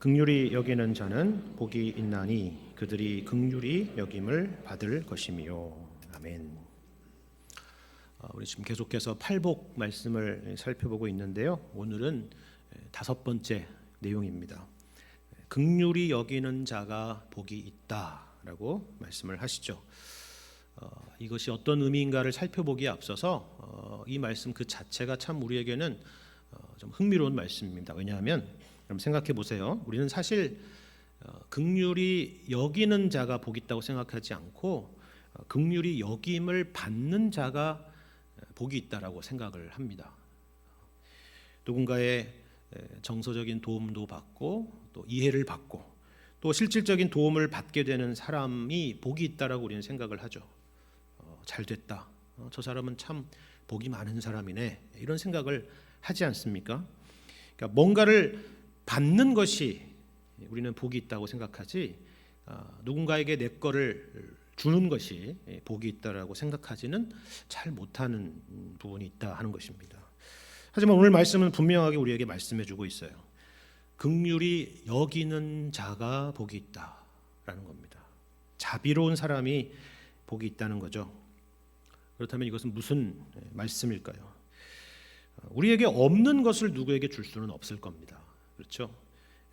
긍휼히 여기는 자는 복이 있나니 그들이 긍휼히 여김을 받을 것이미요. 아멘. 우리 지금 계속해서 팔복 말씀을 살펴보고 있는데요. 오늘은 다섯 번째 내용입니다. 긍휼히 여기는 자가 복이 있다라고 말씀을 하시죠. 이것이 어떤 의미인가를 살펴보기에 앞서서 이 말씀 그 자체가 참 우리에게는 좀 흥미로운 말씀입니다. 왜냐하면 그럼 생각해 보세요. 우리는 사실 긍휼히 여기는 자가 복 있다고 생각하지 않고 긍휼히 여김을 받는 자가 복이 있다라고 생각을 합니다. 누군가의 정서적인 도움도 받고 또 이해를 받고 또 실질적인 도움을 받게 되는 사람이 복이 있다라고 우리는 생각을 하죠. 잘 됐다. 저 사람은 참 복이 많은 사람이네. 이런 생각을 하지 않습니까? 그러니까 뭔가를 받는 것이 우리는 복이 있다고 생각하지 누군가에게 내 거를 주는 것이 복이 있다라고 생각하지는 잘 못하는 부분이 있다 하는 것입니다. 하지만 오늘 말씀은 분명하게 우리에게 말씀해주고 있어요. 긍휼히 여기는 자가 복이 있다라는 겁니다. 자비로운 사람이 복이 있다는 거죠. 그렇다면 이것은 무슨 말씀일까요? 우리에게 없는 것을 누구에게 줄 수는 없을 겁니다. 그렇죠?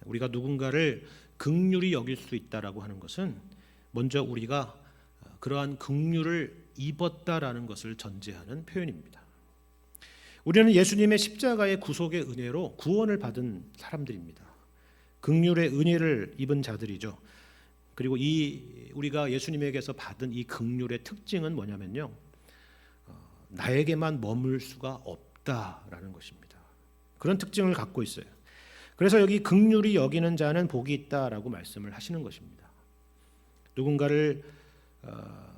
우리가 누군가를 긍휼히 여길 수 있다라고 하는 것은 먼저 우리가 그러한 긍휼을 입었다라는 것을 전제하는 표현입니다. 우리는 예수님의 십자가의 구속의 은혜로 구원을 받은 사람들입니다. 긍휼의 은혜를 입은 자들이죠. 그리고 우리가 예수님에게서 받은 이 긍휼의 특징은 뭐냐면요, 나에게만 머물 수가 없다라는 것입니다. 그런 특징을 갖고 있어요. 그래서 여기 긍휼히 여기는 자는 복이 있다라고 말씀을 하시는 것입니다. 누군가를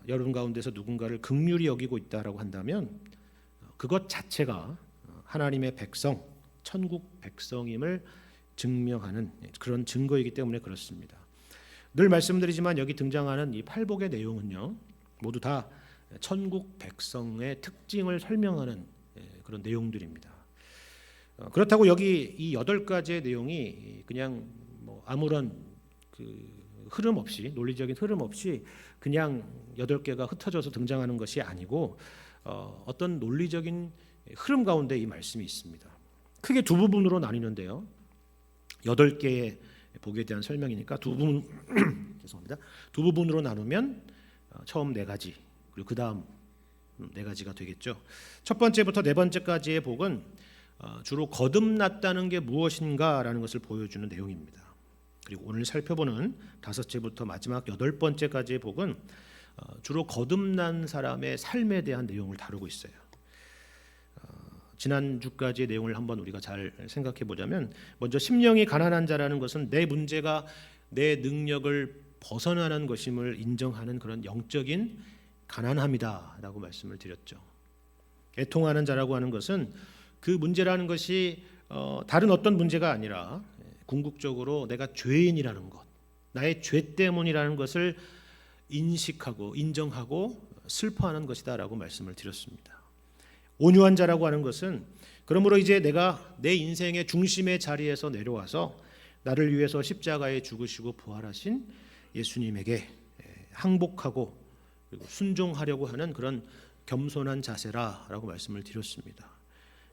여러분 가운데서 누군가를 긍휼히 여기고 있다라고 한다면 그것 자체가 하나님의 백성, 천국 백성임을 증명하는 그런 증거이기 때문에 그렇습니다. 늘 말씀드리지만 여기 등장하는 이 팔복의 내용은요, 모두 다 천국 백성의 특징을 설명하는 그런 내용들입니다. 그렇다고 여기 이 8가지의 내용이 그냥 아무런 흐름 없이, 논리적인 흐름 없이 그냥 8개가 흩어져서 등장하는 것이 아니고 어떤 논리적인 흐름 가운데 이 말씀이 있습니다. 크게 두 부분으로 나뉘는데요. 8개의 복에 대한 설명이니까 죄송합니다. 두 부분으로 나누면 처음 4가지, 그리고 그 다음 4가지가 되겠죠. 첫 번째부터 4번째까지의 복은 주로 거듭났다는 게 무엇인가라는 것을 보여주는 내용입니다. 그리고 오늘 살펴보는 5째부터 마지막 8번째까지의 복은 주로 거듭난 사람의 삶에 대한 내용을 다루고 있어요. 지난주까지의 내용을 한번 우리가 잘 생각해 보자면, 먼저 심령이 가난한 자라는 것은 내 문제가 내 능력을 벗어나는 것임을 인정하는 그런 영적인 가난함이다라고 말씀을 드렸죠. 애통하는 자라고 하는 것은 그 문제라는 것이 다른 어떤 문제가 아니라 궁극적으로 내가 죄인이라는 것, 나의 죄 때문이라는 것을 인식하고 인정하고 슬퍼하는 것이다라고 말씀을 드렸습니다. 온유한 자라고 하는 것은 그러므로 이제 내가 내 인생의 중심의 자리에서 내려와서 나를 위해서 십자가에 죽으시고 부활하신 예수님에게 항복하고 그리고 순종하려고 하는 그런 겸손한 자세라라고 말씀을 드렸습니다.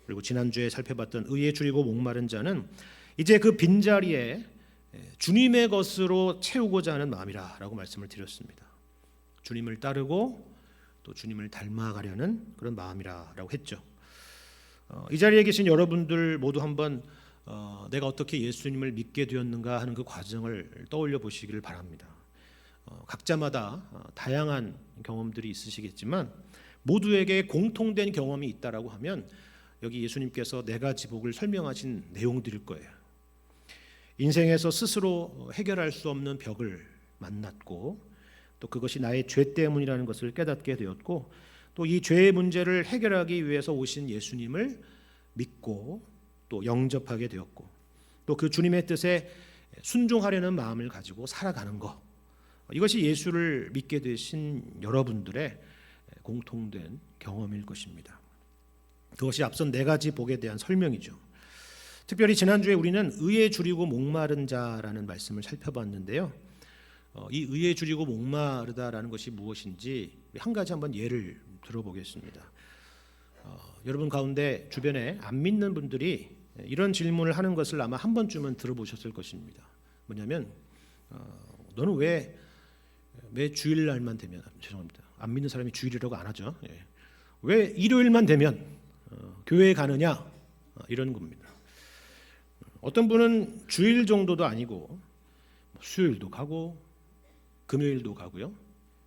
그리고 지난주에 살펴봤던 의에 줄이고 목마른 자는 이제 그 빈자리에 주님의 것으로 채우고자 하는 마음이라고 말씀을 드렸습니다. 주님을 따르고 또 주님을 닮아가려는 그런 마음이라고 했죠. 이 자리에 계신 여러분들 모두 한번 내가 어떻게 예수님을 믿게 되었는가 하는 그 과정을 떠올려 보시기를 바랍니다. 각자마다 다양한 경험들이 있으시겠지만 모두에게 공통된 경험이 있다라고 하면 여기 예수님께서 4가지 복을 설명하신 내용들일 거예요. 인생에서 스스로 해결할 수 없는 벽을 만났고 또 그것이 나의 죄 때문이라는 것을 깨닫게 되었고 또 이 죄의 문제를 해결하기 위해서 오신 예수님을 믿고 또 영접하게 되었고 또 그 주님의 뜻에 순종하려는 마음을 가지고 살아가는 것, 이것이 예수를 믿게 되신 여러분들의 공통된 경험일 것입니다. 그것이 앞선 4가지 복에 대한 설명이죠. 특별히 지난주에 우리는 의에 줄이고 목마른 자라는 말씀을 살펴봤는데요. 이 의에 줄이고 목마르다라는 것이 무엇인지 한 가지 한번 예를 들어보겠습니다. 여러분 가운데 주변에 안 믿는 분들이 이런 질문을 하는 것을 아마 한 번쯤은 들어보셨을 것입니다. 뭐냐면 너는 왜 매 주일날만 되면, 죄송합니다, 안 믿는 사람이 주일이라고 안 하죠. 왜 일요일만 되면 교회에 가느냐, 이런 겁니다. 어떤 분은 주일 정도도 아니고 수요일도 가고 금요일도 가고요,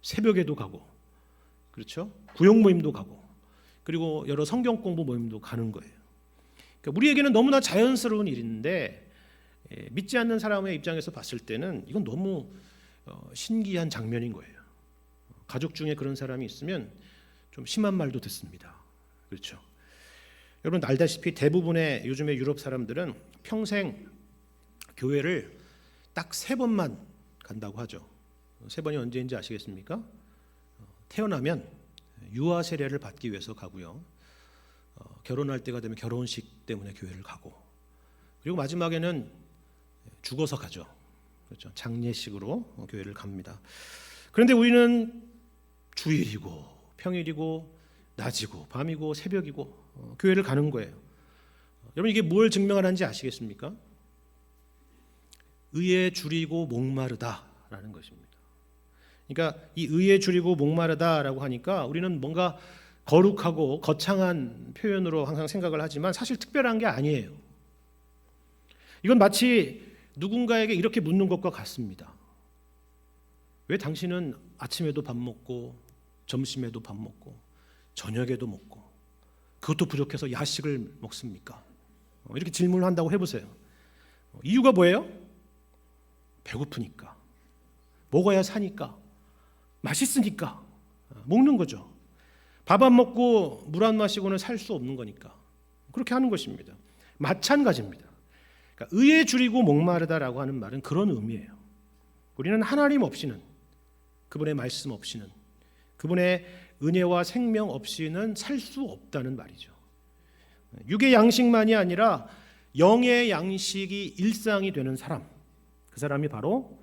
새벽에도 가고, 그렇죠? 구역 모임도 가고, 그리고 여러 성경 공부 모임도 가는 거예요. 그러니까 우리에게는 너무나 자연스러운 일인데 믿지 않는 사람의 입장에서 봤을 때는 이건 너무 신기한 장면인 거예요. 가족 중에 그런 사람이 있으면 좀 심한 말도 듣습니다. 그렇죠? 여러분 알다시피 대부분의 요즘의 유럽 사람들은 평생 교회를 딱 3번만 간다고 하죠. 3번이 언제인지 아시겠습니까? 태어나면 유아 세례를 받기 위해서 가고요, 결혼할 때가 되면 결혼식 때문에 교회를 가고, 그리고 마지막에는 죽어서 가죠. 그렇죠? 장례식으로 교회를 갑니다. 그런데 우리는 주일이고 평일이고 낮이고 밤이고 새벽이고 교회를 가는 거예요. 여러분 이게 뭘 증명하는지 아시겠습니까? 의에 줄이고 목마르다라는 것입니다. 그러니까 이 의에 줄이고 목마르다라고 하니까 우리는 뭔가 거룩하고 거창한 표현으로 항상 생각을 하지만 사실 특별한 게 아니에요. 이건 마치 누군가에게 이렇게 묻는 것과 같습니다. 왜 당신은 아침에도 밥 먹고 점심에도 밥 먹고 저녁에도 먹고 그것도 부족해서 야식을 먹습니까? 이렇게 질문을 한다고 해보세요. 이유가 뭐예요? 배고프니까, 먹어야 사니까, 맛있으니까 먹는 거죠. 밥 안 먹고 물 안 마시고는 살 수 없는 거니까 그렇게 하는 것입니다. 마찬가지입니다. 그러니까 의에 줄이고 목마르다라고 하는 말은 그런 의미예요. 우리는 하나님 없이는, 그분의 말씀 없이는, 그분의 은혜와 생명 없이는 살 수 없다는 말이죠. 육의 양식만이 아니라 영의 양식이 일상이 되는 사람, 그 사람이 바로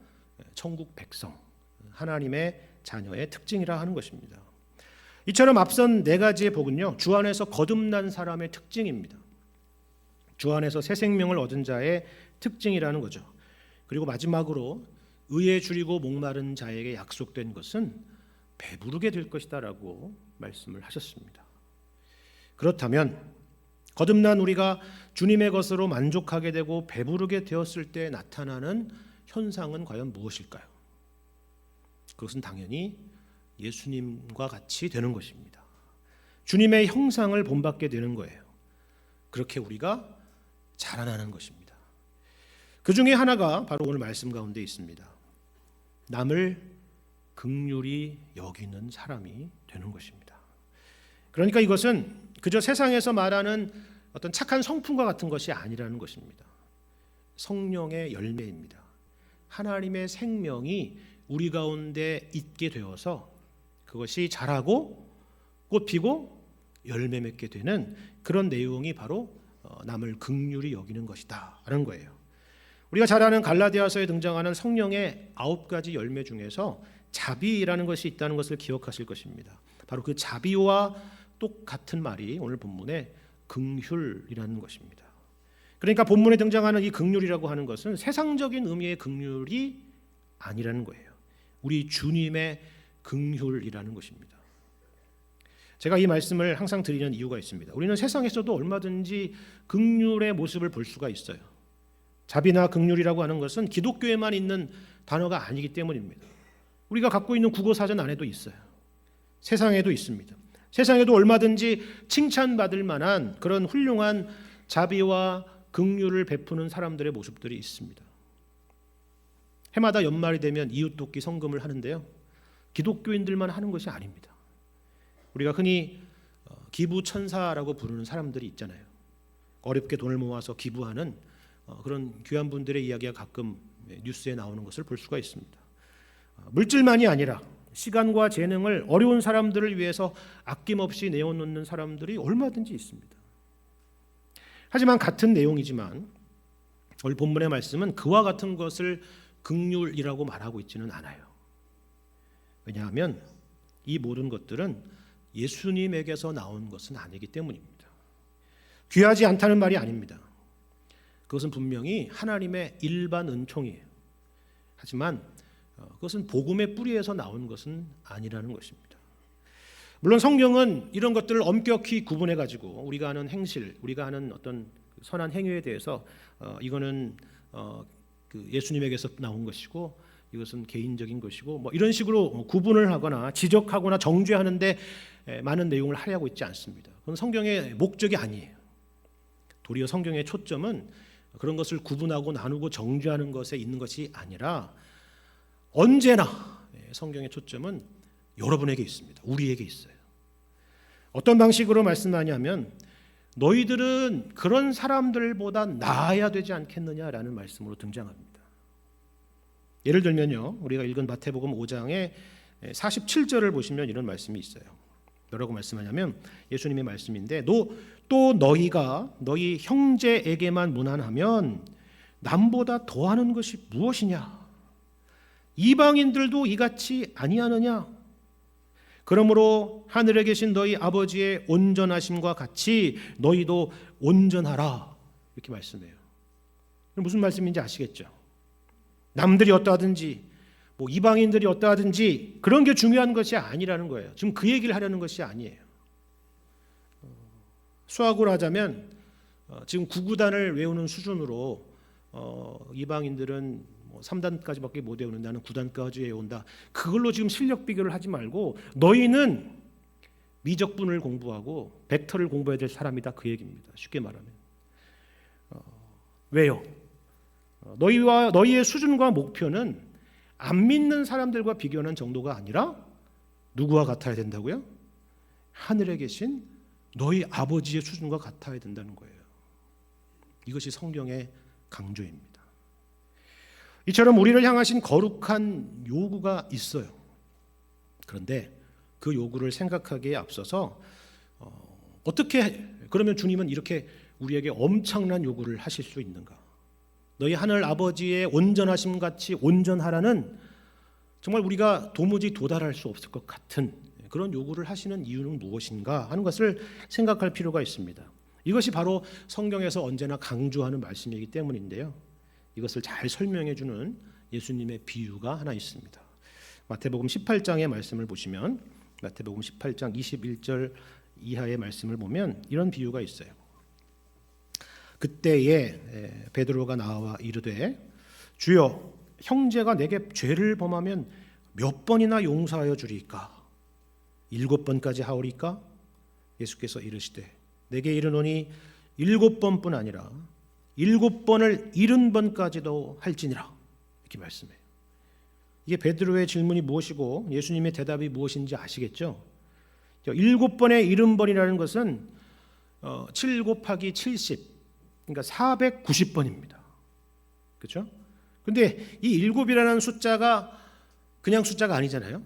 천국 백성, 하나님의 자녀의 특징이라 하는 것입니다. 이처럼 앞선 4가지의 복은요, 주 안에서 거듭난 사람의 특징입니다. 주 안에서 새 생명을 얻은 자의 특징이라는 거죠. 그리고 마지막으로 의에 줄이고 목마른 자에게 약속된 것은 배부르게 될 것이다라고 말씀을 하셨습니다. 그렇다면 거듭난 우리가 주님의 것으로 만족하게 되고 배부르게 되었을 때 나타나는 현상은 과연 무엇일까요? 그것은 당연히 예수님과 같이 되는 것입니다. 주님의 형상을 본받게 되는 거예요. 그렇게 우리가 자라나는 것입니다. 그 중에 하나가 바로 오늘 말씀 가운데 있습니다. 남을 긍휼히 여기는 사람이 되는 것입니다. 그러니까 이것은 그저 세상에서 말하는 어떤 착한 성품과 같은 것이 아니라는 것입니다. 성령의 열매입니다. 하나님의 생명이 우리 가운데 있게 되어서 그것이 자라고 꽃 피고 열매 맺게 되는 그런 내용이 바로 남을 긍휼히 여기는 것이다 라는 거예요. 우리가 잘 아는 갈라디아서에 등장하는 성령의 9가지 열매 중에서 자비라는 것이 있다는 것을 기억하실 것입니다. 바로 그 자비와 똑같은 말이 오늘 본문에 긍휼이라는 것입니다. 그러니까 본문에 등장하는 이 긍휼이라고 하는 것은 세상적인 의미의 긍휼이 아니라는 거예요. 우리 주님의 긍휼이라는 것입니다. 제가 이 말씀을 항상 드리는 이유가 있습니다. 우리는 세상에서도 얼마든지 긍휼의 모습을 볼 수가 있어요. 자비나 긍휼이라고 하는 것은 기독교에만 있는 단어가 아니기 때문입니다. 우리가 갖고 있는 국어사전 안에도 있어요. 세상에도 있습니다. 세상에도 얼마든지 칭찬받을 만한 그런 훌륭한 자비와 긍휼을 베푸는 사람들의 모습들이 있습니다. 해마다 연말이 되면 이웃돕기 성금을 하는데요, 기독교인들만 하는 것이 아닙니다. 우리가 흔히 기부천사라고 부르는 사람들이 있잖아요. 어렵게 돈을 모아서 기부하는 그런 귀한 분들의 이야기가 가끔 뉴스에 나오는 것을 볼 수가 있습니다. 물질만이 아니라 시간과 재능을 어려운 사람들을 위해서 아낌없이 내어놓는 사람들이 얼마든지 있습니다. 하지만 같은 내용이지만 오늘 본문의 말씀은 그와 같은 것을 긍휼이라고 말하고 있지는 않아요. 왜냐하면 이 모든 것들은 예수님에게서 나온 것은 아니기 때문입니다. 귀하지 않다는 말이 아닙니다. 그것은 분명히 하나님의 일반 은총이에요. 하지만 그것은 복음의 뿌리에서 나온 것은 아니라는 것입니다. 물론 성경은 이런 것들을 엄격히 구분해 가지고 우리가 하는 행실, 우리가 하는 어떤 선한 행위에 대해서 이거는 그 예수님에게서 나온 것이고 이것은 개인적인 것이고 뭐 이런 식으로 구분을 하거나 지적하거나 정죄하는데 많은 내용을 하려고 있지 않습니다. 그건 성경의 목적이 아니에요. 도리어 성경의 초점은 그런 것을 구분하고 나누고 정죄하는 것에 있는 것이 아니라 언제나 성경의 초점은 여러분에게 있습니다. 우리에게 있어요. 어떤 방식으로 말씀하냐면 너희들은 그런 사람들보다 나아야 되지 않겠느냐라는 말씀으로 등장합니다. 예를 들면요, 우리가 읽은 마태복음 5장의 47절을 보시면 이런 말씀이 있어요. 뭐라고 말씀하냐면 예수님의 말씀인데 또 너희가 너희 형제에게만 무난하면 남보다 더하는 것이 무엇이냐? 이방인들도 이같이 아니하느냐? 그러므로 하늘에 계신 너희 아버지의 온전하심과 같이 너희도 온전하라. 이렇게 말씀해요. 무슨 말씀인지 아시겠죠? 남들이 어떠하든지 뭐 이방인들이 어떠하든지 그런 게 중요한 것이 아니라는 거예요. 지금 그 얘기를 하려는 것이 아니에요. 수학으로 하자면 지금 구구단을 외우는 수준으로 이방인들은 뭐 3단까지밖에 못 외우는 나는 9단까지 외운다. 그걸로 지금 실력 비교를 하지 말고 너희는 미적분을 공부하고 벡터를 공부해야 될 사람이다. 그 얘기입니다. 쉽게 말하면. 왜요? 너희와 너희의 수준과 목표는 안 믿는 사람들과 비교하는 정도가 아니라 누구와 같아야 된다고요? 하늘에 계신 너희 아버지의 수준과 같아야 된다는 거예요. 이것이 성경의 강조입니다. 이처럼 우리를 향하신 거룩한 요구가 있어요. 그런데 그 요구를 생각하기에 앞서서 어떻게 그러면 주님은 이렇게 우리에게 엄청난 요구를 하실 수 있는가? 너희 하늘 아버지의 온전하심 같이 온전하라는 정말 우리가 도무지 도달할 수 없을 것 같은 그런 요구를 하시는 이유는 무엇인가 하는 것을 생각할 필요가 있습니다. 이것이 바로 성경에서 언제나 강조하는 말씀이기 때문인데요. 이것을 잘 설명해 주는 예수님의 비유가 하나 있습니다. 마태복음 18장의 말씀을 보시면 마태복음 18장 21절 이하의 말씀을 보면 이런 비유가 있어요. 그때에 베드로가 나와 이르되 주여 형제가 내게 죄를 범하면 몇 번이나 용서하여 주리까? 7번까지 하오리까? 예수께서 이르시되 내게 이르노니 7번뿐 아니라 7번을 70번까지도 할지니라. 이렇게 말씀해요. 이게 베드로의 질문이 무엇이고 예수님의 대답이 무엇인지 아시겠죠? 7번의 70번이라는 것은 7 곱하기 70 그러니까 490번입니다. 그렇죠? 근데 이 7이라는 숫자가 그냥 숫자가 아니잖아요.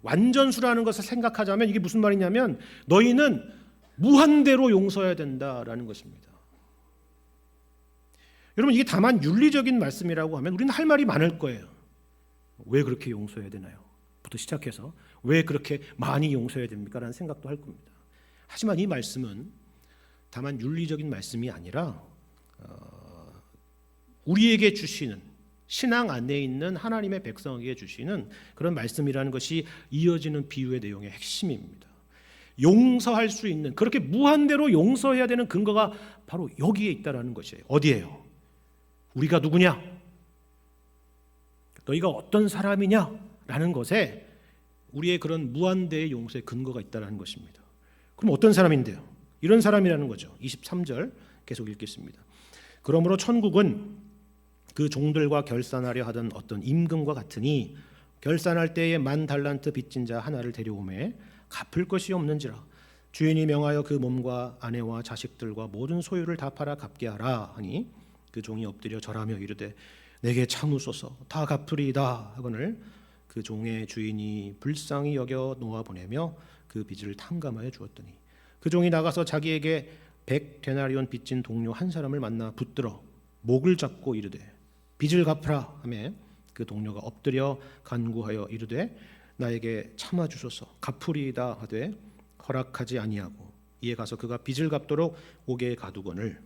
완전수라는 것을 생각하자면 이게 무슨 말이냐면 너희는 무한대로 용서해야 된다라는 것입니다. 여러분 이게 다만 윤리적인 말씀이라고 하면 우리는 할 말이 많을 거예요. 왜 그렇게 용서해야 되나요? 부터 시작해서 왜 그렇게 많이 용서해야 됩니까? 라는 생각도 할 겁니다. 하지만 이 말씀은 다만 윤리적인 말씀이 아니라 우리에게 주시는 신앙 안에 있는 하나님의 백성에게 주시는 그런 말씀이라는 것이 이어지는 비유의 내용의 핵심입니다. 용서할 수 있는 그렇게 무한대로 용서해야 되는 근거가 바로 여기에 있다라는 것이에요. 어디예요? 우리가 누구냐? 너희가 어떤 사람이냐라는 것에 우리의 그런 무한대의 용서의 근거가 있다라는 것입니다. 그럼 어떤 사람인데요? 이런 사람이라는 거죠. 23절 계속 읽겠습니다. 그러므로 천국은 그 종들과 결산하려 하던 어떤 임금과 같으니 결산할 때에 10,000달란트 빚진 자 하나를 데려오매 갚을 것이 없는지라 주인이 명하여 그 몸과 아내와 자식들과 모든 소유를 다 팔아 갚게 하라 하니 그 종이 엎드려 절하며 이르되 내게 참으소서 다 갚으리이다 하거늘 그 종의 주인이 불쌍히 여겨 놓아 보내며 그 빚을 탕감하여 주었더니 그 종이 나가서 자기에게 100데나리온 빚진 동료 한 사람을 만나 붙들어 목을 잡고 이르되 빚을 갚으라 하매 그 동료가 엎드려 간구하여 이르되 나에게 참아 주소서 갚으리이다 하되 허락하지 아니하고 이에 가서 그가 빚을 갚도록 옥에 가두거늘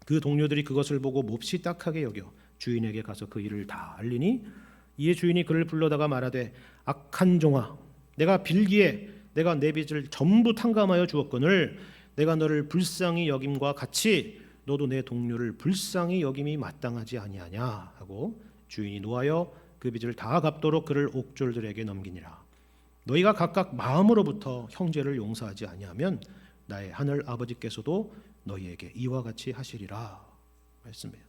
그 동료들이 그것을 보고 몹시 딱하게 여겨 주인에게 가서 그 일을 다 알리니 이에 주인이 그를 불러다가 말하되 악한 종아 내가 빌기에 내가 내 빚을 전부 탕감하여 주었거늘 내가 너를 불쌍히 여김과 같이 너도 내 동료를 불쌍히 여김이 마땅하지 아니하냐 하고 주인이 노하여 그 빚을 다 갚도록 그를 옥졸들에게 넘기니라. 너희가 각각 마음으로부터 형제를 용서하지 아니하면 나의 하늘 아버지께서도 너희에게 이와 같이 하시리라 말씀이에요.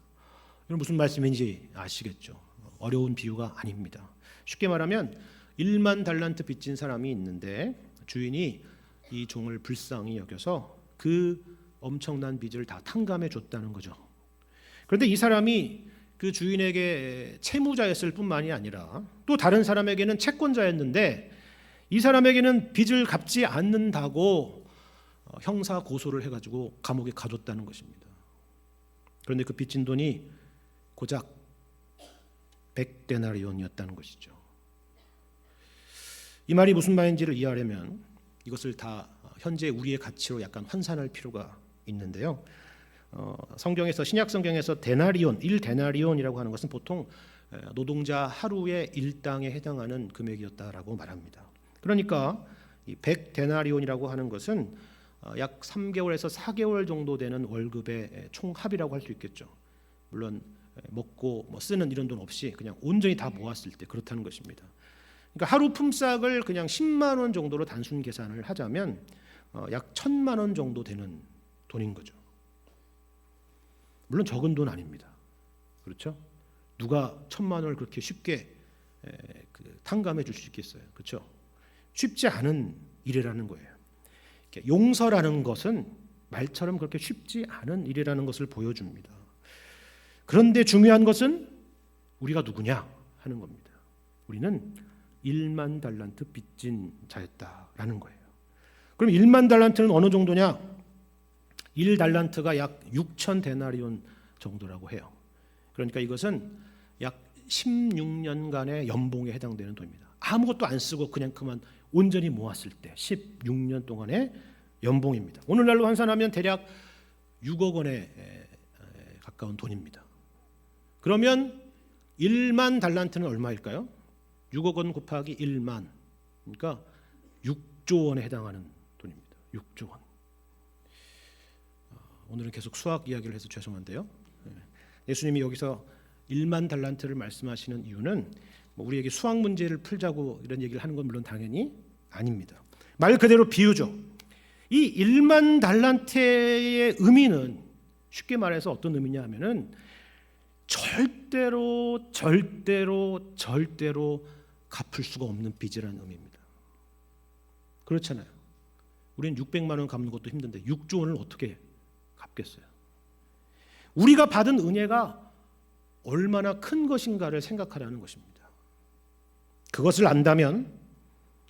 이건 무슨 말씀인지 아시겠죠? 어려운 비유가 아닙니다. 쉽게 말하면 1만 달란트 빚진 사람이 있는데 주인이 이 종을 불쌍히 여겨서 그 엄청난 빚을 다 탕감해 줬다는 거죠. 그런데 이 사람이 그 주인에게 채무자였을 뿐만이 아니라 또 다른 사람에게는 채권자였는데 이 사람에게는 빚을 갚지 않는다고 형사 고소를 해가지고 감옥에 가뒀다는 것입니다. 그런데 그 빚진 돈이 고작 100데나리온이었다는 것이죠. 이 말이 무슨 말인지를 이해하려면 이것을 다 현재 우리의 가치로 약간 환산할 필요가 있는데요. 성경에서 신약 성경에서 데나리온, 1데나리온이라고 하는 것은 보통 노동자 하루의 일당에 해당하는 금액이었다라고 말합니다. 그러니까 이 100데나리온이라고 하는 것은 약 3개월에서 4개월 정도 되는 월급의 총합이라고 할 수 있겠죠. 물론 먹고 쓰는 이런 돈 없이 그냥 온전히 다 모았을 때 그렇다는 것입니다. 그러니까 하루 품삯을 그냥 10만 원 정도로 단순 계산을 하자면 약 1,000만 원 정도 되는 돈인 거죠. 물론 적은 돈 아닙니다. 그렇죠? 누가 1,000만 원을 그렇게 쉽게 탕감해 줄 수 있겠어요? 그렇죠? 쉽지 않은 일이라는 거예요. 용서라는 것은 말처럼 그렇게 쉽지 않은 일이라는 것을 보여줍니다. 그런데 중요한 것은 우리가 누구냐 하는 겁니다. 우리는 1만 달란트 빚진 자였다라는 거예요. 그럼 1만 달란트는 어느 정도냐? 1달란트가 약 6천 데나리온 정도라고 해요. 그러니까 이것은 약 16년간의 연봉에 해당되는 돈입니다. 아무것도 안 쓰고 그냥 그만 온전히 모았을 때 16년 동안의 연봉입니다. 오늘날로 환산하면 대략 6억 원에 가까운 돈입니다. 그러면 1만 달란트는 얼마일까요? 6억 원 곱하기 1만, 그러니까 6조 원에 해당하는 돈입니다. 6조 원. 오늘은 계속 수학 이야기를 해서 죄송한데요. 예수님이 여기서 1만 달란트를 말씀하시는 이유는 우리에게 수학 문제를 풀자고 이런 얘기를 하는 건 물론 당연히 아닙니다. 말 그대로 비유죠. 이 1만 달란트의 의미는 쉽게 말해서 어떤 의미냐 하면은 절대로 갚을 수가 없는 빚이라는 의미입니다. 그렇잖아요. 우리는 600만 원 갚는 것도 힘든데 6조 원을 어떻게 갚겠어요? 우리가 받은 은혜가 얼마나 큰 것인가를 생각하라는 것입니다. 그것을 안다면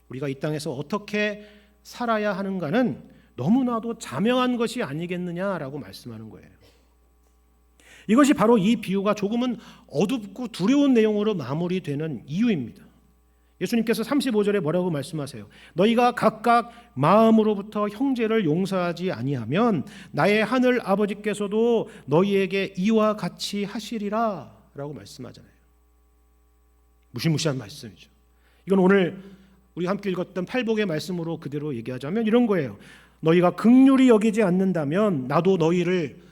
우리가 이 땅에서 어떻게 살아야 하는가는 너무나도 자명한 것이 아니겠느냐라고 말씀하는 거예요. 이것이 바로 이 비유가 조금은 어둡고 두려운 내용으로 마무리되는 이유입니다. 예수님께서 35절에 뭐라고 말씀하세요? 너희가 각각 마음으로부터 형제를 용서하지 아니하면 나의 하늘 아버지께서도 너희에게 이와 같이 하시리라 라고 말씀하잖아요. 무시무시한 말씀이죠. 이건 오늘 우리 함께 읽었던 팔복의 말씀으로 그대로 얘기하자면 이런 거예요. 너희가 긍휼히 여기지 않는다면 나도 너희를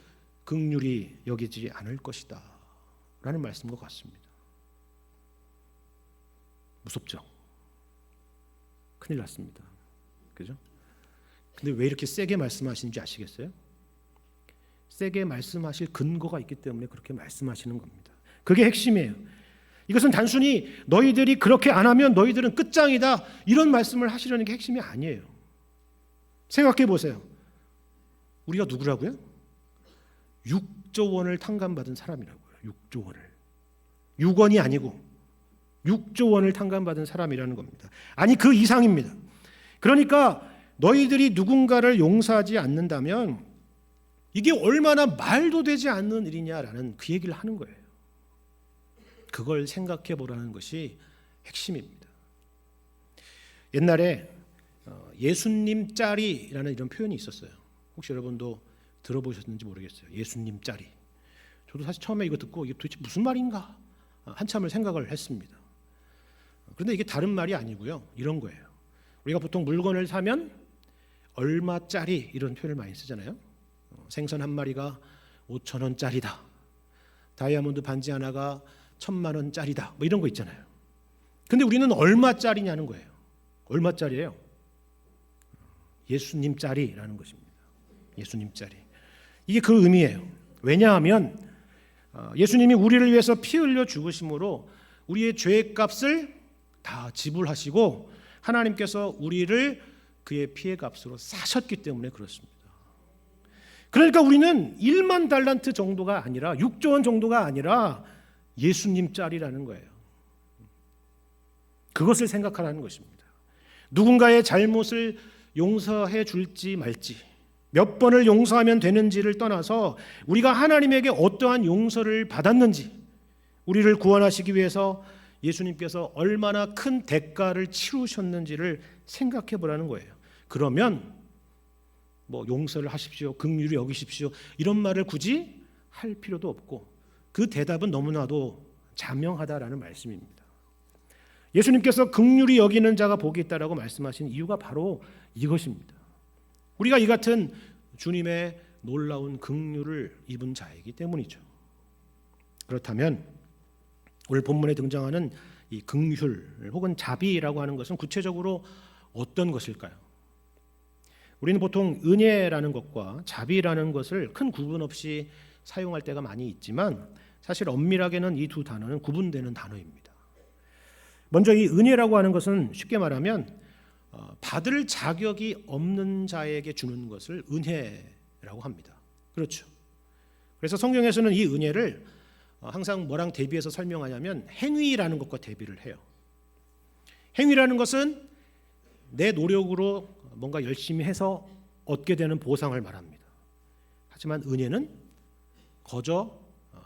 긍휼히 여기지 않을 것이다 라는 말씀과 같습니다. 무섭죠? 큰일 났습니다. 그죠? 근데 왜 이렇게 세게 말씀하시는지 아시겠어요? 세게 말씀하실 근거가 있기 때문에 그렇게 말씀하시는 겁니다. 그게 핵심이에요. 이것은 단순히 너희들이 그렇게 안 하면 너희들은 끝장이다 이런 말씀을 하시려는 게 핵심이 아니에요. 생각해 보세요. 우리가 누구라고요? 6조 원을 탕감받은 사람이라고요. 6조 원을. 6원이 아니고 6조 원을 탕감받은 사람이라는 겁니다. 아니 그 이상입니다. 그러니까 너희들이 누군가를 용서하지 않는다면 이게 얼마나 말도 되지 않는 일이냐라는 그 얘기를 하는 거예요. 그걸 생각해 보라는 것이 핵심입니다. 옛날에 예수님 짤이라는 이런 표현이 있었어요. 혹시 여러분도 들어보셨는지 모르겠어요. 예수님 짤이. 저도 사실 처음에 이거 듣고 이게 도대체 무슨 말인가 한참을 생각을 했습니다. 그런데 이게 다른 말이 아니고요. 이런 거예요. 우리가 보통 물건을 사면 얼마짜리 이런 표현을 많이 쓰잖아요. 생선 한 마리가 5,000원짜리다. 다이아몬드 반지 하나가 1,000,000원짜리다. 뭐 이런 거 있잖아요. 근데 우리는 얼마짜리냐는 거예요. 얼마짜리예요? 예수님짜리라는 것입니다. 예수님짜리. 이게 그 의미예요. 왜냐하면 예수님이 우리를 위해서 피 흘려 죽으심으로 우리의 죄값을 다 지불하시고 하나님께서 우리를 그의 피의 값으로 사셨기 때문에 그렇습니다. 그러니까 우리는 1만 달란트 정도가 아니라 6조 원 정도가 아니라 예수님 짤이라는 거예요. 그것을 생각하라는 것입니다. 누군가의 잘못을 용서해 줄지 말지, 몇 번을 용서하면 되는지를 떠나서 우리가 하나님에게 어떠한 용서를 받았는지, 우리를 구원하시기 위해서 예수님께서 얼마나 큰 대가를 치르셨는지를 생각해 보라는 거예요. 그러면 뭐 용서를 하십시오, 긍휼히 여기십시오 이런 말을 굳이 할 필요도 없고 그 대답은 너무나도 자명하다라는 말씀입니다. 예수님께서 긍휼히 여기는 자가 복이 있다라고 말씀하신 이유가 바로 이것입니다. 우리가 이 같은 주님의 놀라운 긍휼을 입은 자이기 때문이죠. 그렇다면 오늘 본문에 등장하는 이 긍휼 혹은 자비라고 하는 것은 구체적으로 어떤 것일까요? 우리는 보통 은혜라는 것과 자비라는 것을 큰 구분 없이 사용할 때가 많이 있지만 사실 엄밀하게는 이 두 단어는 구분되는 단어입니다. 먼저 이 은혜라고 하는 것은 쉽게 말하면 받을 자격이 없는 자에게 주는 것을 은혜라고 합니다. 그렇죠. 그래서 성경에서는 이 은혜를 항상 뭐랑 대비해서 설명하냐면 행위라는 것과 대비를 해요. 행위라는 것은 내 노력으로 뭔가 열심히 해서 얻게 되는 보상을 말합니다. 하지만 은혜는 거저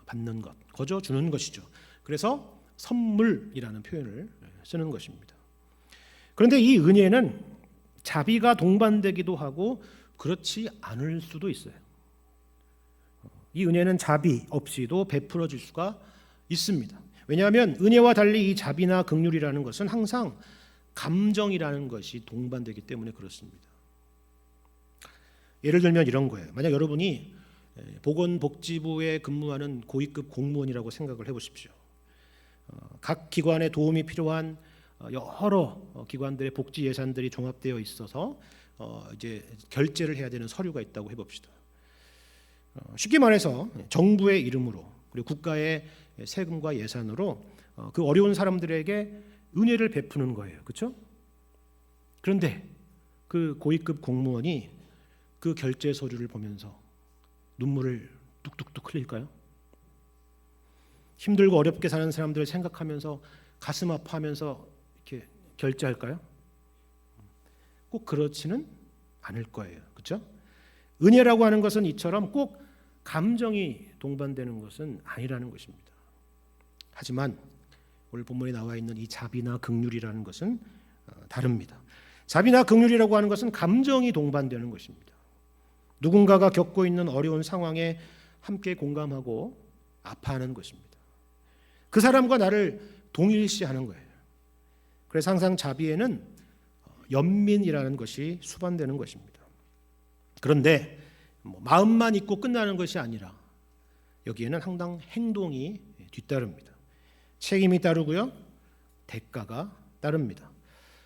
받는 것, 거저 주는 것이죠. 그래서 선물이라는 표현을 쓰는 것입니다. 그런데 이 은혜는 자비가 동반되기도 하고 그렇지 않을 수도 있어요. 이 은혜는 자비 없이도 베풀어질 수가 있습니다. 왜냐하면 은혜와 달리 이 자비나 긍휼이라는 것은 항상 감정이라는 것이 동반되기 때문에 그렇습니다. 예를 들면 이런 거예요. 만약 여러분이 보건복지부에 근무하는 고위급 공무원이라고 생각을 해보십시오. 각 기관에 도움이 필요한 여러 기관들의 복지 예산들이 종합되어 있어서 이제 결제를 해야 되는 서류가 있다고 해봅시다. 쉽게 말해서 정부의 이름으로 그리고 국가의 세금과 예산으로 그 어려운 사람들에게 은혜를 베푸는 거예요. 그렇죠? 그런데 그 고위급 공무원이 그 결제 서류를 보면서 눈물을 뚝뚝뚝 흘릴까요? 힘들고 어렵게 사는 사람들을 생각하면서 가슴 아파하면서 이렇게 결제할까요? 꼭 그렇지는 않을 거예요. 그렇죠? 은혜라고 하는 것은 이처럼 꼭 감정이 동반되는 것은 아니라는 것입니다. 하지만 오늘 본문에 나와 있는 이 자비나 긍휼이라는 것은 다릅니다. 자비나 긍휼이라고 하는 것은 감정이 동반되는 것입니다. 누군가가 겪고 있는 어려운 상황에 함께 공감하고 아파하는 것입니다. 그 사람과 나를 동일시하는 거예요. 그래서 항상 자비에는 연민이라는 것이 수반되는 것입니다. 그런데 마음만 있고 끝나는 것이 아니라 여기에는 항상 행동이 뒤따릅니다. 책임이 따르고요, 대가가 따릅니다.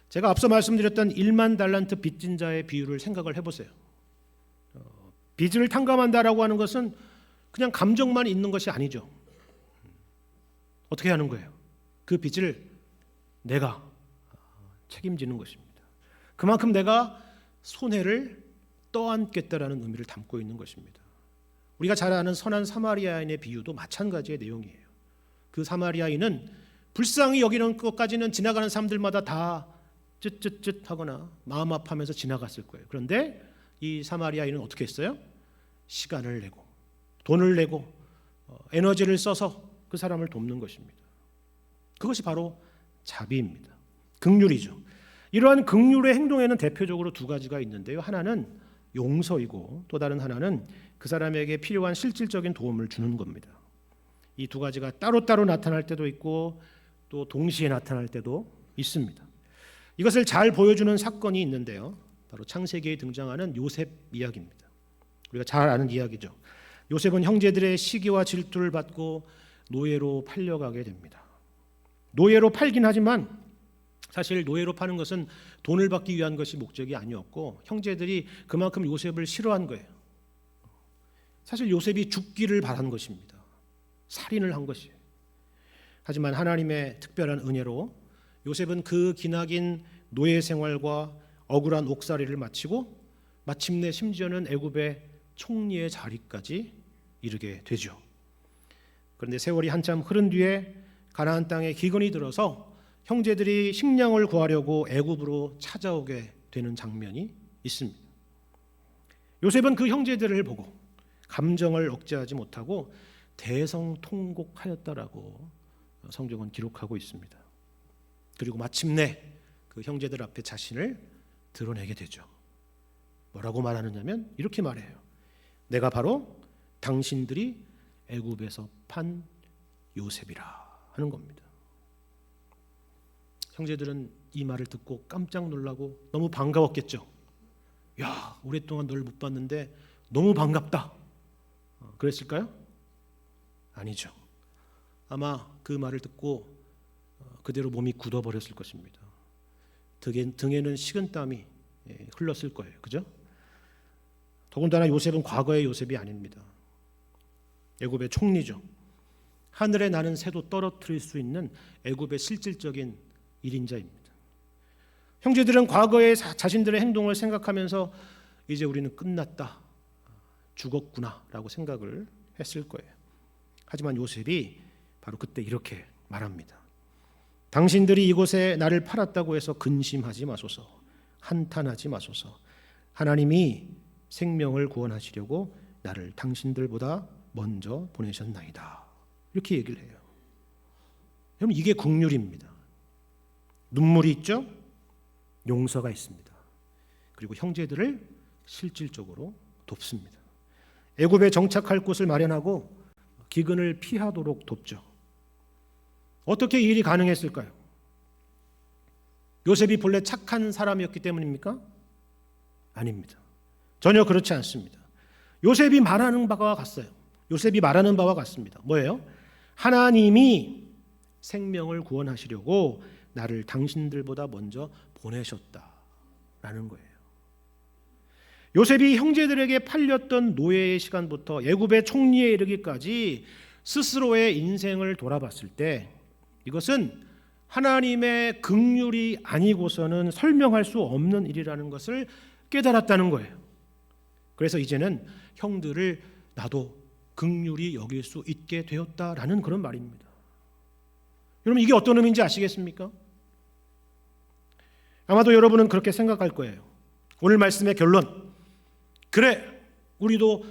제가 앞서 말씀드렸던 1만 달란트 빚진 자의 비유를 생각을 해보세요. 빚을 탕감한다라고 하는 것은 그냥 감정만 있는 것이 아니죠. 어떻게 하는 거예요? 그 빚을 내가 책임지는 것입니다. 그만큼 내가 손해를 떠안겠다라는 의미를 담고 있는 것입니다. 우리가 잘 아는 선한 사마리아인의 비유도 마찬가지의 내용이에요. 그 사마리아인은 불쌍히 여기는 것까지는 지나가는 사람들마다 다 쯧쯧쯧 하거나 마음 아파하면서 지나갔을 거예요. 그런데 이 사마리아인은 어떻게 했어요? 시간을 내고 돈을 내고 에너지를 써서 그 사람을 돕는 것입니다. 그것이 바로 자비입니다. 긍휼이죠. 이러한 긍휼의 행동에는 대표적으로 두 가지가 있는데요. 하나는 용서이고 또 다른 하나는 그 사람에게 필요한 실질적인 도움을 주는 겁니다. 이 두 가지가 따로따로 나타날 때도 있고 또 동시에 나타날 때도 있습니다. 이것을 잘 보여주는 사건이 있는데요. 바로 창세기에 등장하는 요셉 이야기입니다. 우리가 잘 아는 이야기죠. 요셉은 형제들의 시기와 질투를 받고 노예로 팔려가게 됩니다. 노예로 팔긴 하지만 사실 노예로 파는 것은 돈을 받기 위한 것이 목적이 아니었고 형제들이 그만큼 요셉을 싫어한 거예요. 사실 요셉이 죽기를 바란 것입니다. 살인을 한 것이에요. 하지만 하나님의 특별한 은혜로 요셉은 그 기나긴 노예 생활과 억울한 옥살이를 마치고 마침내 심지어는 애굽의 총리의 자리까지 이르게 되죠. 그런데 세월이 한참 흐른 뒤에 가나안 땅에 기근이 들어서 형제들이 식량을 구하려고 애굽으로 찾아오게 되는 장면이 있습니다. 요셉은 그 형제들을 보고 감정을 억제하지 못하고 대성통곡하였다라고 성경은 기록하고 있습니다. 그리고 마침내 그 형제들 앞에 자신을 드러내게 되죠. 뭐라고 말하느냐면 이렇게 말해요. 내가 바로 당신들이 애굽에서 판 요셉이라 하는 겁니다. 형제들은 이 말을 듣고 깜짝 놀라고 너무 반가웠겠죠. 야, 오랫동안 널 못 봤는데 너무 반갑다. 그랬을까요? 아니죠. 아마 그 말을 듣고 그대로 몸이 굳어버렸을 것입니다. 등에는 식은땀이 흘렀을 거예요. 그죠? 더군다나 요셉은 과거의 요셉이 아닙니다. 애굽의 총리죠. 하늘에 나는 새도 떨어뜨릴 수 있는 애굽의 실질적인 일인자입니다. 형제들은 과거의 자신들의 행동을 생각하면서 이제 우리는 끝났다, 죽었구나 라고 생각을 했을 거예요. 하지만 요셉이 바로 그때 이렇게 말합니다. 당신들이 이곳에 나를 팔았다고 해서 근심하지 마소서, 한탄하지 마소서. 하나님이 생명을 구원하시려고 나를 당신들보다 먼저 보내셨나이다. 이렇게 얘기를 해요. 여러분, 이게 긍휼입니다. 눈물이 있죠? 용서가 있습니다. 그리고 형제들을 실질적으로 돕습니다. 애굽에 정착할 곳을 마련하고 기근을 피하도록 돕죠. 어떻게 이 일이 가능했을까요? 요셉이 본래 착한 사람이었기 때문입니까? 아닙니다. 전혀 그렇지 않습니다. 요셉이 말하는 바와 같아요. 요셉이 말하는 바와 같습니다. 뭐예요? 하나님이 생명을 구원하시려고 나를 당신들보다 먼저 보내셨다라는 거예요. 요셉이 형제들에게 팔렸던 노예의 시간부터 애굽의 총리에 이르기까지 스스로의 인생을 돌아봤을 때 이것은 하나님의 긍휼이 아니고서는 설명할 수 없는 일이라는 것을 깨달았다는 거예요. 그래서 이제는 형들을 나도 긍휼히 여길 수 있게 되었다라는 그런 말입니다. 여러분, 이게 어떤 의미인지 아시겠습니까? 아마도 여러분은 그렇게 생각할 거예요. 오늘 말씀의 결론, 그래, 우리도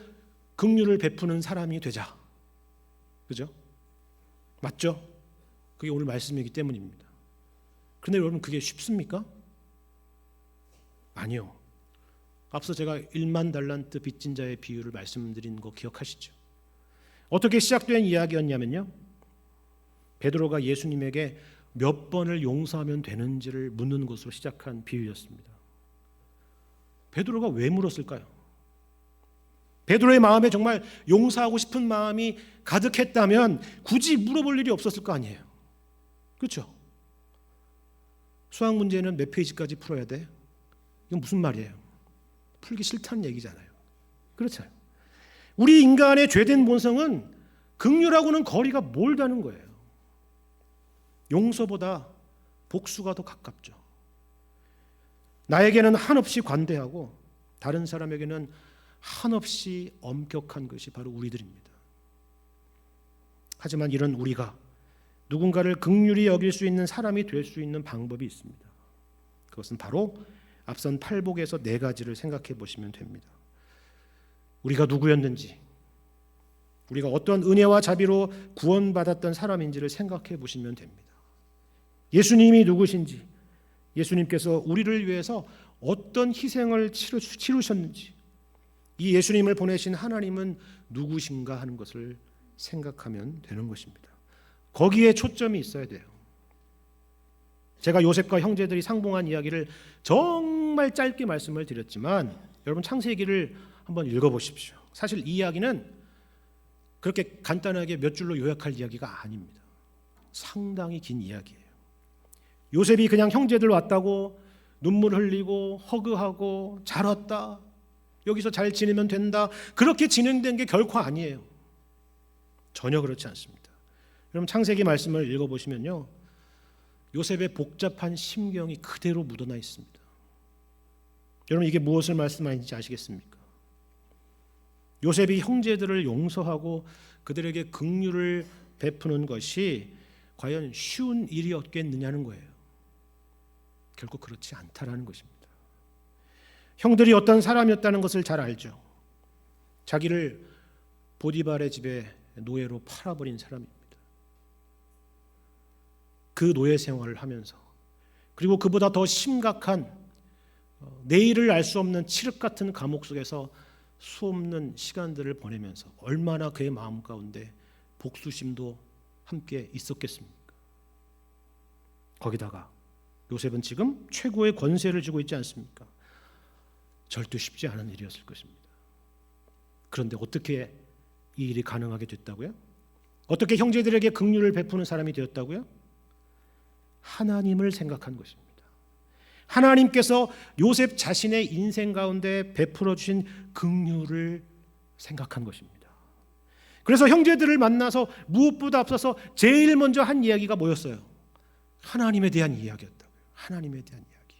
긍휼을 베푸는 사람이 되자. 그죠? 맞죠? 그게 오늘 말씀이기 때문입니다. 그런데 여러분, 그게 쉽습니까? 아니요. 앞서 제가 1만 달란트 빚진 자의 비유를 말씀드린 거 기억하시죠? 어떻게 시작된 이야기였냐면요, 베드로가 예수님에게 몇 번을 용서하면 되는지를 묻는 것으로 시작한 비유였습니다. 베드로가 왜 물었을까요? 베드로의 마음에 정말 용서하고 싶은 마음이 가득했다면 굳이 물어볼 일이 없었을 거 아니에요. 그렇죠? 수학 문제는 몇 페이지까지 풀어야 돼? 이건 무슨 말이에요? 풀기 싫다는 얘기잖아요. 그렇잖아요. 우리 인간의 죄된 본성은 긍휼하고는 거리가 멀다는 거예요. 용서보다 복수가 더 가깝죠. 나에게는 한없이 관대하고 다른 사람에게는 한없이 엄격한 것이 바로 우리들입니다. 하지만 이런 우리가 누군가를 긍휼히 여길 수 있는 사람이 될 수 있는 방법이 있습니다. 그것은 바로 앞선 팔복에서 4가지를 생각해 보시면 됩니다. 우리가 누구였는지, 우리가 어떤 은혜와 자비로 구원받았던 사람인지를 생각해 보시면 됩니다. 예수님이 누구신지, 예수님께서 우리를 위해서 어떤 희생을 치르셨는지, 이 예수님을 보내신 하나님은 누구신가 하는 것을 생각하면 되는 것입니다. 거기에 초점이 있어야 돼요. 제가 요셉과 형제들이 상봉한 이야기를 정말 짧게 말씀을 드렸지만 여러분 창세기를 한번 읽어보십시오. 사실 이 이야기는 그렇게 간단하게 몇 줄로 요약할 이야기가 아닙니다. 상당히 긴 이야기예요. 요셉이 그냥 형제들 왔다고 눈물 흘리고 허그하고 잘 왔다, 여기서 잘 지내면 된다, 그렇게 진행된 게 결코 아니에요. 전혀 그렇지 않습니다. 여러분 창세기 말씀을 읽어보시면요, 요셉의 복잡한 심경이 그대로 묻어나 있습니다. 여러분 이게 무엇을 말씀하는지 아시겠습니까? 요셉이 형제들을 용서하고 그들에게 긍휼을 베푸는 것이 과연 쉬운 일이었겠느냐는 거예요. 결코 그렇지 않다라는 것입니다. 형들이 어떤 사람이었다는 것을 잘 알죠. 자기를 보디발의 집에 노예로 팔아버린 사람입니다. 그 노예 생활을 하면서, 그리고 그보다 더 심각한 내일을 알 수 없는 칠흑 같은 감옥 속에서 수없는 시간들을 보내면서 얼마나 그의 마음 가운데 복수심도 함께 있었겠습니까? 거기다가 요셉은 지금 최고의 권세를 쥐고 있지 않습니까? 절대 쉽지 않은 일이었을 것입니다. 그런데 어떻게 이 일이 가능하게 됐다고요? 어떻게 형제들에게 긍휼을 베푸는 사람이 되었다고요? 하나님을 생각한 것입니다. 하나님께서 요셉 자신의 인생 가운데 베풀어 주신 긍휼을 생각한 것입니다. 그래서 형제들을 만나서 무엇보다 앞서서 제일 먼저 한 이야기가 뭐였어요? 하나님에 대한 이야기였다고요. 하나님에 대한 이야기.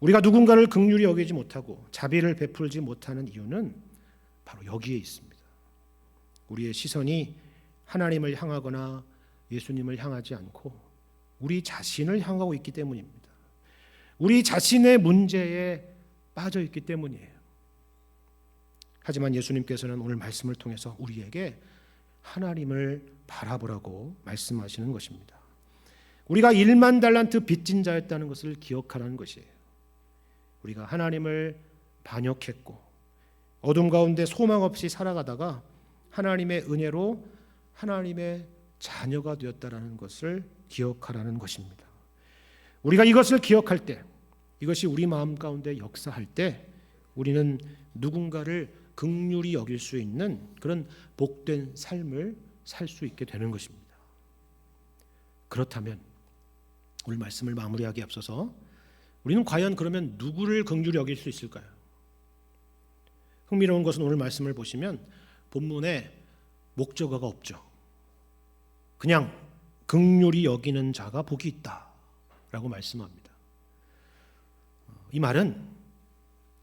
우리가 누군가를 긍휼히 여기지 못하고 자비를 베풀지 못하는 이유는 바로 여기에 있습니다. 우리의 시선이 하나님을 향하거나 예수님을 향하지 않고 우리 자신을 향하고 있기 때문입니다. 우리 자신의 문제에 빠져 있기 때문이에요. 하지만 예수님께서는 오늘 말씀을 통해서 우리에게 하나님을 바라보라고 말씀하시는 것입니다. 우리가 1만 달란트 빚진 자였다는 것을 기억하라는 것이에요. 우리가 하나님을 반역했고 어둠 가운데 소망 없이 살아가다가 하나님의 은혜로 하나님의 자녀가 되었다라는 것을 기억하라는 것입니다. 우리가 이것을 기억할 때, 이것이 우리 마음 가운데 역사할 때 우리는 누군가를 긍휼히 여길 수 있는 그런 복된 삶을 살 수 있게 되는 것입니다. 그렇다면 오늘 말씀을 마무리하기에 앞서서 우리는 과연 그러면 누구를 긍휼히 여길 수 있을까요? 흥미로운 것은 오늘 말씀을 보시면 본문에 목적어가 없죠. 그냥 긍휼히 여기는 자가 복이 있다라고 말씀합니다. 이 말은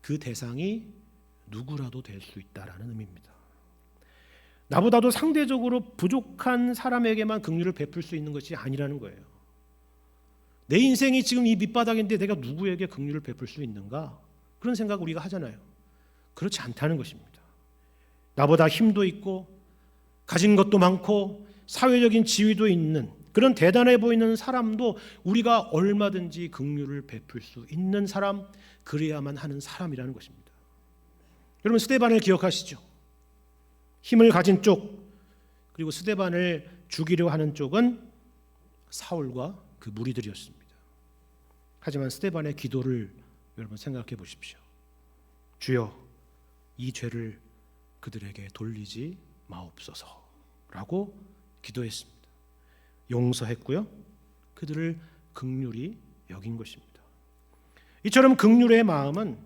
그 대상이 누구라도 될 수 있다라는 의미입니다. 나보다도 상대적으로 부족한 사람에게만 긍휼을 베풀 수 있는 것이 아니라는 거예요. 내 인생이 지금 이 밑바닥인데 내가 누구에게 긍휼을 베풀 수 있는가? 그런 생각 우리가 하잖아요. 그렇지 않다는 것입니다. 나보다 힘도 있고 가진 것도 많고 사회적인 지위도 있는 그런 대단해 보이는 사람도 우리가 얼마든지 긍휼을 베풀 수 있는 사람, 그래야만 하는 사람이라는 것입니다. 여러분 스데반을 기억하시죠? 힘을 가진 쪽, 그리고 스데반을 죽이려 하는 쪽은 사울과 그 무리들이었습니다. 하지만 스데반의 기도를 여러분 생각해 보십시오. 주여, 이 죄를 그들에게 돌리지 마옵소서라고 기도했습니다. 용서했고요, 그들을 긍휼히 여긴 것입니다. 이처럼 긍휼의 마음은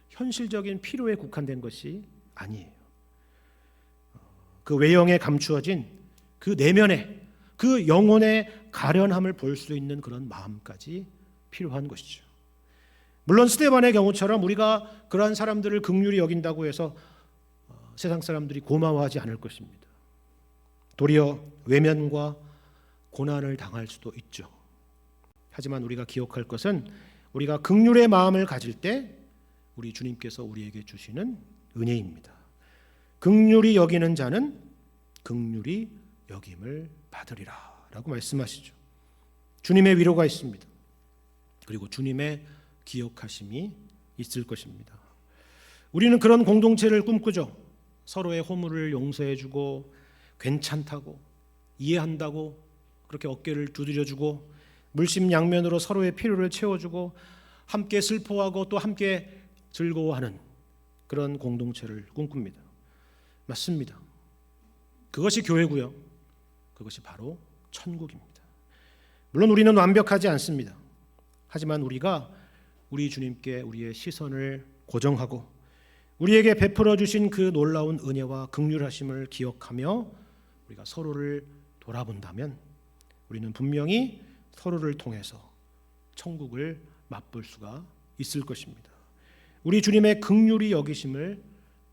현실적인 필요에 국한된 것이 아니에요. 그 외형에 감추어진 그 내면의 그 영혼의 가련함을 볼 수 있는 그런 마음까지 필요한 것이죠. 물론 스데반의 경우처럼 우리가 그러한 사람들을 긍휼히 여긴다고 해서 세상 사람들이 고마워하지 않을 것입니다. 도리어 외면과 고난을 당할 수도 있죠. 하지만 우리가 기억할 것은 우리가 긍휼의 마음을 가질 때 우리 주님께서 우리에게 주시는 은혜입니다. 긍휼히 여기는 자는 긍휼히 여김을 받으리라 라고 말씀하시죠. 주님의 위로가 있습니다. 그리고 주님의 기억하심이 있을 것입니다. 우리는 그런 공동체를 꿈꾸죠. 서로의 허물을 용서해주고 괜찮다고 이해한다고 그렇게 어깨를 두드려주고 물심양면으로 서로의 필요를 채워주고 함께 슬퍼하고 또 함께 즐거워하는 그런 공동체를 꿈꿉니다. 맞습니다. 그것이 교회고요. 그것이 바로 천국입니다. 물론 우리는 완벽하지 않습니다. 하지만 우리가 우리 주님께 우리의 시선을 고정하고 우리에게 베풀어 주신 그 놀라운 은혜와 긍휼하심을 기억하며 우리가 서로를 돌아본다면 우리는 분명히 서로를 통해서 천국을 맛볼 수가 있을 것입니다. 우리 주님의 긍휼히 여기심을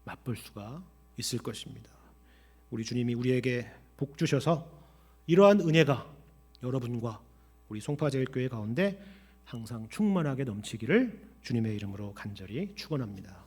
맛볼 수가 있을 것입니다. 우리 주님이 우리에게 복 주셔서 이러한 은혜가 여러분과 우리 송파제일교회 가운데 항상 충만하게 넘치기를 주님의 이름으로 간절히 축원합니다.